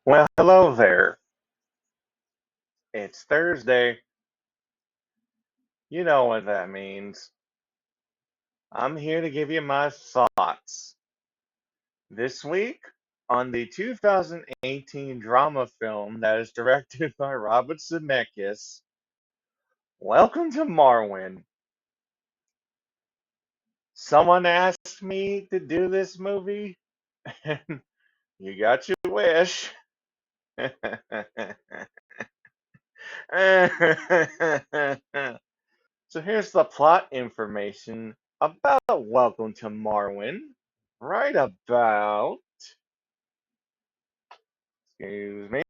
Well, hello there. It's Thursday. You know what that means. I'm here to give you my thoughts. This week on the 2018 drama film that is directed by Robert Zemeckis, Welcome to Marwen. Someone asked me to do this movie, and you got your wish. So here's the plot information about Welcome to Marwen. Right about, excuse me,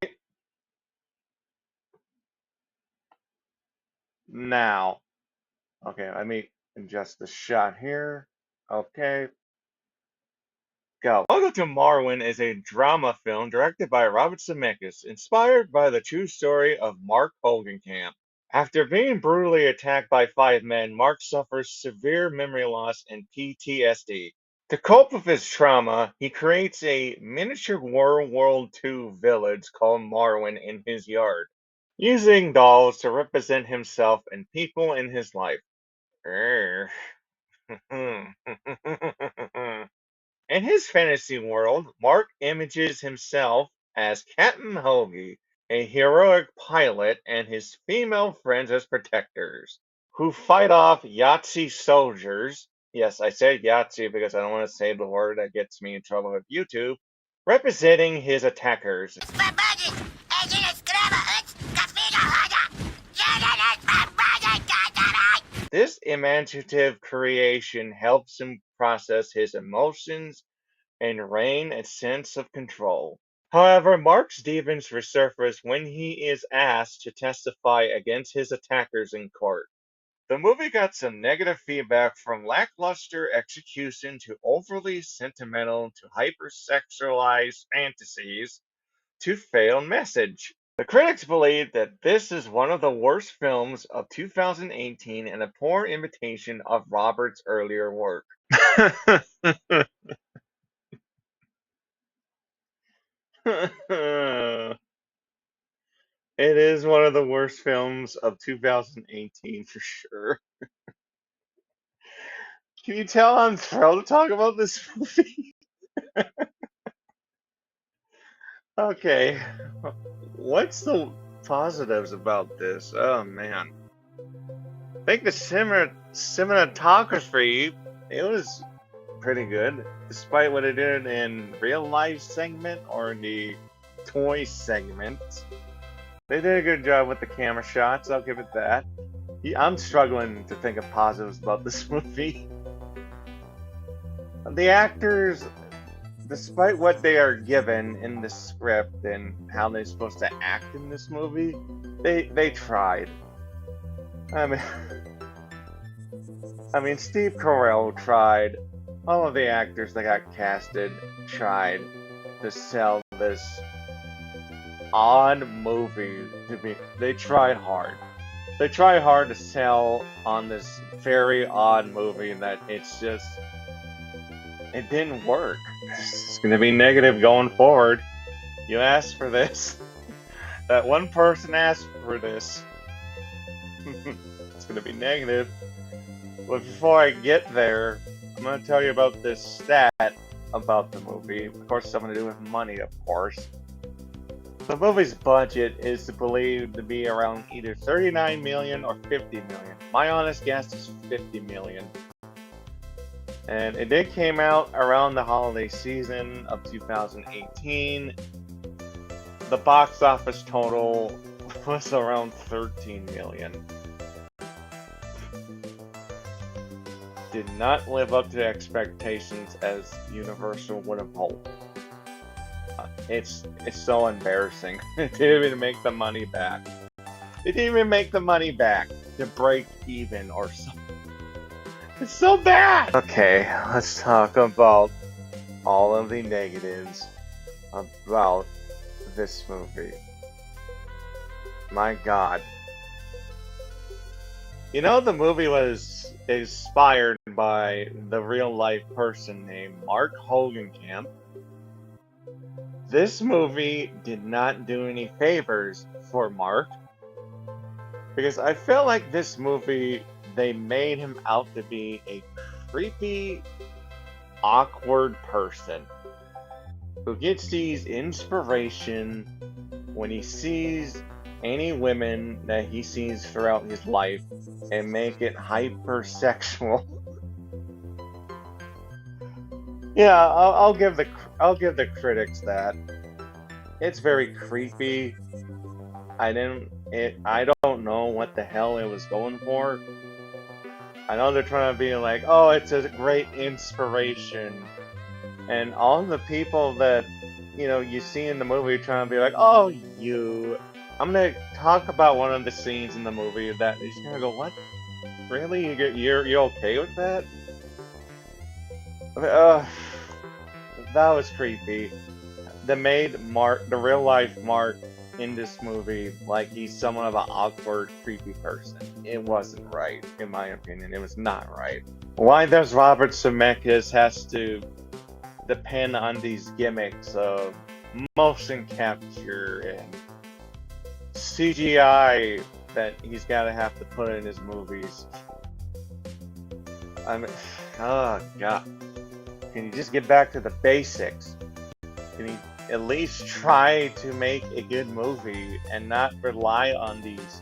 now. Okay, let me adjust the shot here. Okay, go. Welcome to Marwen is a drama film directed by Robert Zemeckis, inspired by the true story of Mark Hogenkamp. After being brutally attacked by five men, Mark suffers severe memory loss and PTSD. To cope with his trauma, he creates a miniature World War II village called Marwen in his yard, using dolls to represent himself and people in his life. Err. In his fantasy world, Mark images himself as Captain Hoagie, a heroic pilot, and his female friends as protectors, who fight off Yahtzee soldiers. Yes, I said Yahtzee because I don't want to say the word that gets me in trouble with YouTube, representing his attackers. This imaginative creation helps him process his emotions and reign a sense of control. However, Mark's demons resurface when he is asked to testify against his attackers in court. The movie got some negative feedback from lackluster execution to overly sentimental to hypersexualized fantasies to failed message. The critics believe that this is one of the worst films of 2018 and a poor imitation of Robert's earlier work. It is one of the worst films of 2018 for sure. Can you tell I'm thrilled to talk about this movie? Okay, what's the positives about this? Oh man, I think the cinematography, it was pretty good, despite what it did in real life segment or the toy segment. They did a good job with the camera shots. I'll give it that. I'm struggling to think of positives about this movie. The actors, despite what they are given in the script and how they're supposed to act in this movie, they tried. I mean, Steve Carell tried. All of the actors that got casted tried to sell this odd movie to be. They tried hard. They tried hard to sell on this very odd movie that it's just. It didn't work. It's going to be negative going forward. You asked for this. That one person asked for this. It's going to be negative. But before I get there, I'm going to tell you about this stat about the movie. Of course, something to do with money, of course. The movie's budget is believed to be around either 39 million or 50 million. My honest guess is 50 million. And it did came out around the holiday season of 2018. The box office total was around 13 million. Did not live up to expectations as Universal would have hoped. It's so embarrassing. It didn't even make the money back. It didn't even make the money back to break even or something. It's so bad! Okay, let's talk about all of the negatives about this movie. My god. You know, the movie was inspired by the real life person named Mark Hogenkamp. This movie did not do any favors for Mark because I feel like this movie they made him out to be a creepy, awkward person who gets these inspiration when he sees any women that he sees throughout his life and make it hypersexual. Yeah, I'll give the critics that. It's very creepy. I don't know what the hell it was going for. I know they're trying to be like, oh, it's a great inspiration. And all the people that, you see in the movie trying to be like, oh, you. I'm gonna talk about one of the scenes in the movie that you're gonna go, what? Really? You're okay with that? That was creepy. They made Mark, the real life Mark, in this movie like he's somewhat of an awkward, creepy person. It wasn't right, in my opinion. It was not right. Why does Robert Zemeckis has to depend on these gimmicks of motion capture and CGI that he's gotta have to put in his movies? I mean, oh god. Can you just get back to the basics? Can you at least try to make a good movie and not rely on these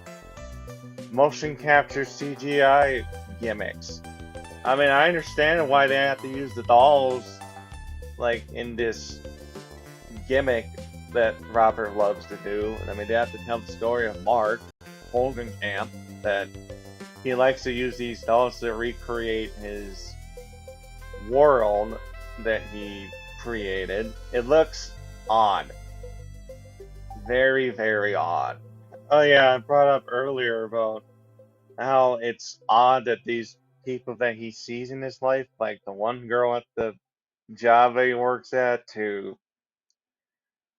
motion capture CGI gimmicks? I mean, I understand why they have to use the dolls, like, in this gimmick that Robert loves to do. I mean, they have to tell the story of Mark Camp, that he likes to use these dolls to recreate his world that he created. It looks odd. Very, very odd. Oh yeah, I brought up earlier about how it's odd that these people that he sees in his life, like the one girl at the job that he works at, to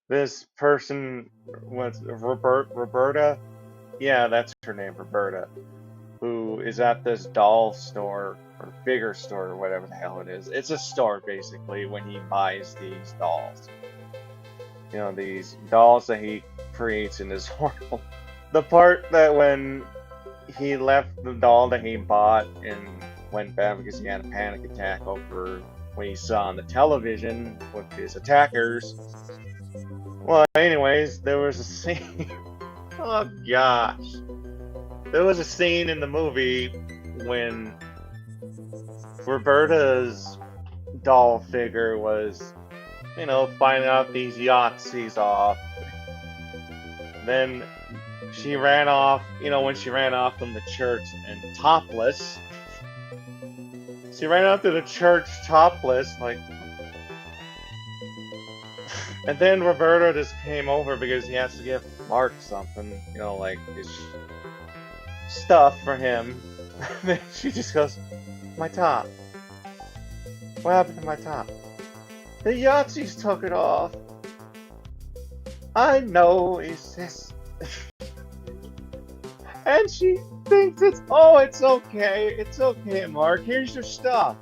this person, what's Roberta? Yeah, that's her name, Roberta, who is at this doll store, or bigger store, or whatever the hell it is. It's a store, basically, when he buys these dolls. These dolls that he creates in his world. The part that when he left the doll that he bought and went back because he had a panic attack over what he saw on the television with his attackers. Well, anyways, there was a scene. Oh gosh. There was a scene in the movie when Roberta's doll figure was, finding out these Yahtzees off. Then she ran off, when she ran off from the church and topless. She ran out to the church topless, like. And then Roberta just came over because he has to give Mark something, like his stuff for him. And then she just goes, my top. What happened to my top? The Yahtzees took it off. I know, he says. And she thinks it's okay. It's okay, Mark. Here's your stuff.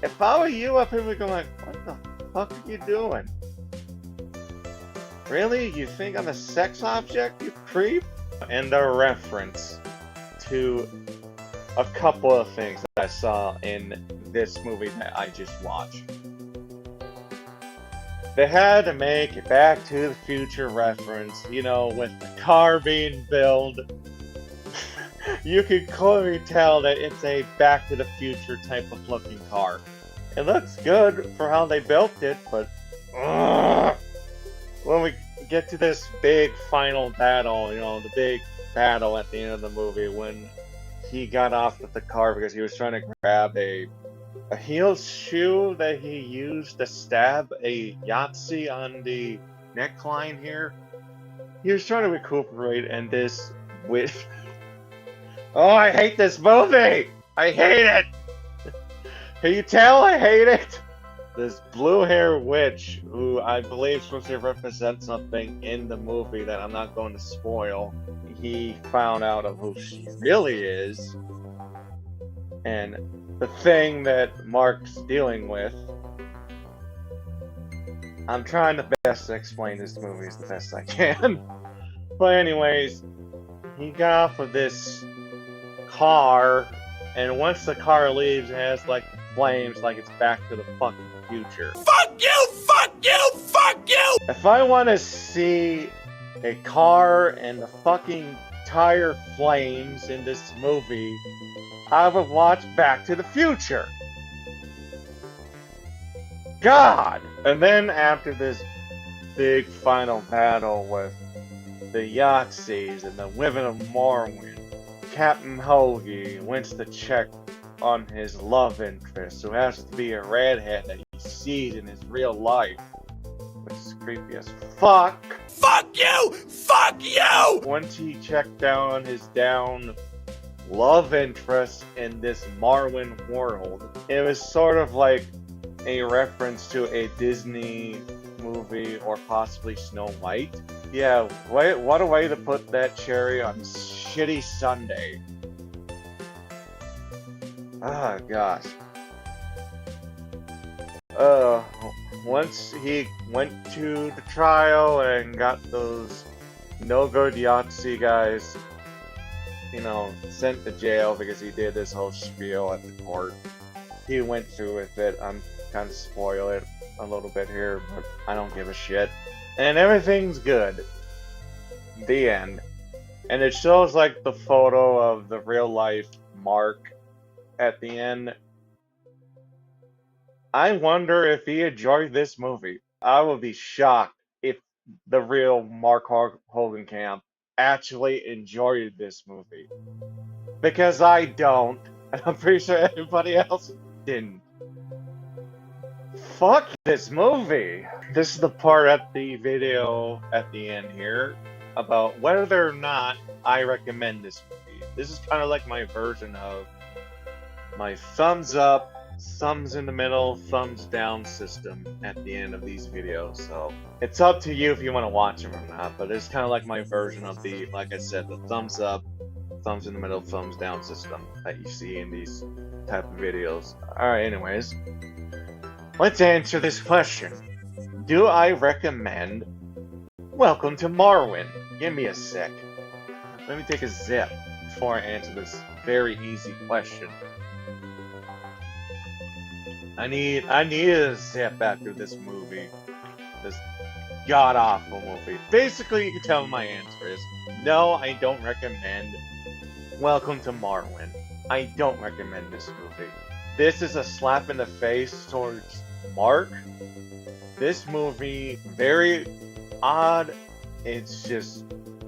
If I were you, I'd probably go like, what the fuck are you doing? Really? You think I'm a sex object, you creep? And a reference to a couple of things that I saw in this movie that I just watched. They had to make a Back to the Future reference, with the car being built. You can clearly tell that it's a Back to the Future type of looking car. It looks good for how they built it, but when we get to this big final battle, the big battle at the end of the movie when he got off with the car because he was trying to grab a heel shoe that he used to stab a Yahtzee on the neckline here. He was trying to recuperate, and this with oh, I hate this movie! I hate it! Can you tell I hate it? This blue hair witch, who I believe is supposed to represent something in the movie that I'm not going to spoil, he found out of who she really is. And the thing that Mark's dealing with I'm trying the best to explain this movie as the best I can. But anyways, he got off of this car, and once the car leaves, it has like flames, like it's Back to the fucking Future. Fuck you! Fuck you! Fuck you! If I want to see a car and the fucking tire flames in this movie, I would watch Back to the Future. God! And then after this big final battle with the Yahtzees and the women of Marwen, Captain Hoagie wants to check on his love interest, who has to be a redhead that he sees in his real life, which is creepy as fuck. Fuck you! Fuck you! Once he checked down his love interest in this Marwen world, it was sort of like a reference to a Disney movie or possibly Snow White. Yeah, what a way to put that cherry on shitty Sunday. Ah, gosh. Once he went to the trial and got those no-good Yahtzee guys, sent to jail because he did this whole spiel at the court. He went through with it. I'm kind of spoil it a little bit here, but I don't give a shit. And everything's good. The end. And it shows like the photo of the real life Mark at the end. I wonder if he enjoyed this movie. I would be shocked if the real Mark Hogenkamp actually enjoyed this movie. Because I don't, and I'm pretty sure everybody else didn't. Fuck this movie! This is the part at the video at the end here about whether or not I recommend this movie. This is kind of like my version of my thumbs up, thumbs in the middle, thumbs down system at the end of these videos. So it's up to you if you want to watch them or not, but it's kind of like my version of the, like I said, the thumbs up, thumbs in the middle, thumbs down system that you see in these type of videos. Alright, anyways. Let's answer this question. Do I recommend Welcome to Marwen? Give me a sec. Let me take a zip before I answer this very easy question. I needed a zip after this movie. This god-awful movie. Basically, you can tell my answer is no, I don't recommend Welcome to Marwen. I don't recommend this movie. This is a slap in the face towards Mark. This movie, very odd. It's just,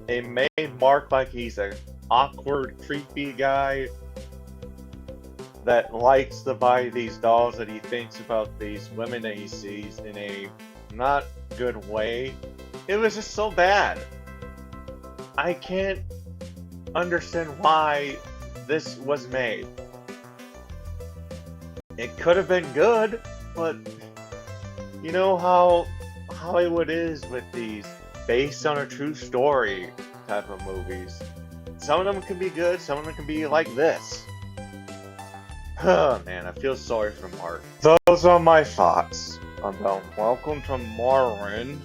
it made Mark like he's an awkward, creepy guy that likes to buy these dolls that he thinks about these women that he sees in a not good way. It was just so bad. I can't understand why this was made. It could have been good, but you know how Hollywood is with these based on a true story type of movies. Some of them can be good, some of them can be like this. Oh man, I feel sorry for Mark. Those are my thoughts about Welcome to Marwen.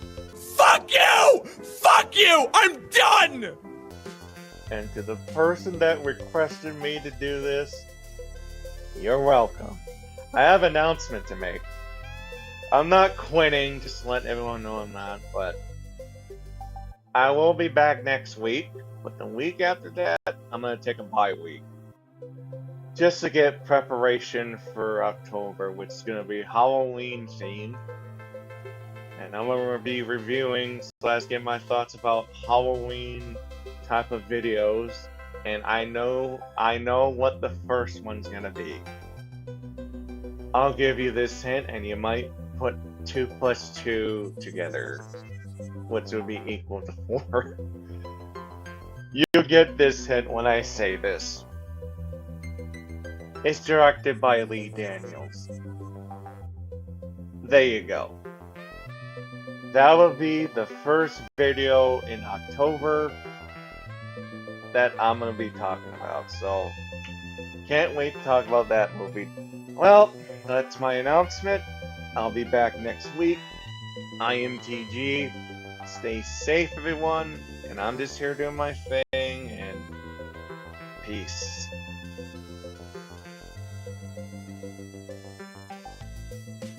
Fuck you! Fuck you! I'm done! And to the person that requested me to do this, you're welcome. I have an announcement to make. I'm not quitting, just to let everyone know I'm not, but I will be back next week, but the week after that, I'm going to take a bye week. Just to get preparation for October, which is going to be Halloween themed. And I'm going to be reviewing / get my thoughts about Halloween type of videos. And I know what the first one's going to be. I'll give you this hint, and you might put 2 + 2 together, which would be equal to 4. You get this hint when I say this. It's directed by Lee Daniels. There you go. That will be the first video in October that I'm going to be talking about, so can't wait to talk about that movie. Well, that's my announcement. I'll be back next week. IMTG. Stay safe, everyone. And I'm just here doing my thing. And peace.